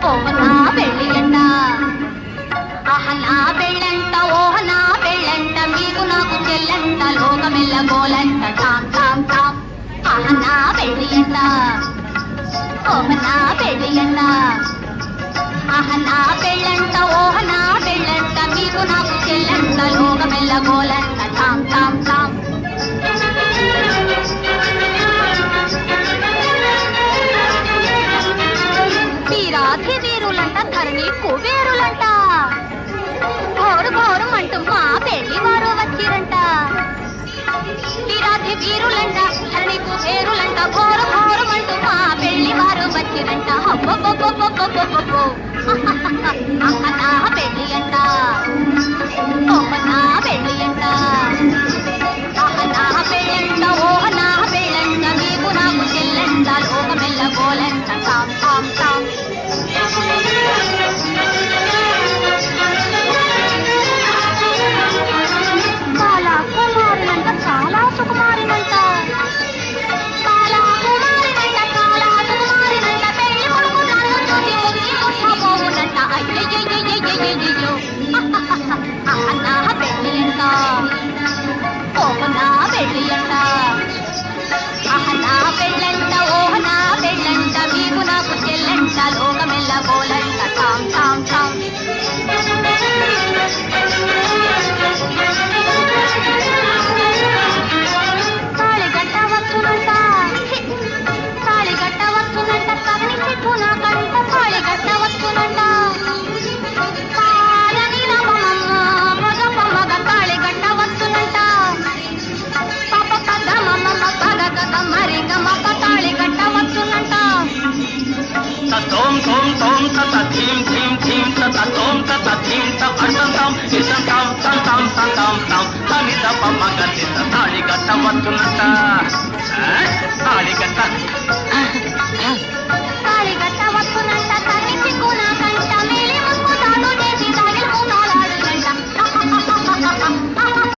ఓహనా పెళ్ళియంట ఆహనా పెళ్ళంట ఓహనా పెళ్ళంట మీకు నాకు చెల్లంట లోకమెల్ల గోలంట Tom Tom Tom ఆహనా పెళ్ళియంట ఓహనా పెళ్ళియంట ఆహనా పెళ్ళంట ఓహనా పెళ్ళంట మీకు నాకు చెల్లంట లోకమెల్ల గోలంట టామ్ టామ్ టామ్ వీరాధి వీరులంట ధరణి కుబేరులంట ఘోరు ఘోరం అంటూ మా పెళ్లి వారు వచ్చిరంట వీరాధి వీరులంట ధరణి కుబేరులంట ఘోరు ఘోరం అంటూ మా పెళ్లి వారు వచ్చిరంట అబ్బబ్బబ్బబ్బబ్బబ్బబ్బో అహనా పెళ్లి అంట ఓహనా పెళ్లి అంట అహనా పెళ్ళంట ఓహనా పెళ్ళంట నీకు నాకు చెల్లంట లోకమెల్ల గోలంట టామ్ టామ్ టామ్ బాలా కుమారినంట చాలా సుకుమారినంట బాలా కుమారినంట చాలా సుకుమారినంట పెళ్లి కొడుకు నన్ను చూసి ముద్దు ముట్టబోవునంట అయ్యయ్యయ్యయ్యయ్యయ్యో అహనా పెళ్ళి అంట ఓహనా పెళ్ళి అంట అహనా పెళ్ళంట ఓహనా పెళ్ళంట మీకు నాకు చెల్లంట లోకమెల్ల గోలంట టామ్ టామ్ టామ్ తాళిగట్ట వస్తునంట తాళిగట్ట వస్తునంట సగని చెట్టు నాకంట తాళిగట్ట వస్తునంట పాలని రమమ్మ మగ తాళిగట్ట వస్తునంట పాప కథ మమ్మ పగ కథ మరి గమ్మ తాళిగట్ట వస్తునంట తోం తోం తోం తత థీం థీం థీం తత తోం తత థీం త అర్థంతం ఇసంతం సంతం సంతం తం తని తప మగ తిత తాళి గట్ట వస్తున్నట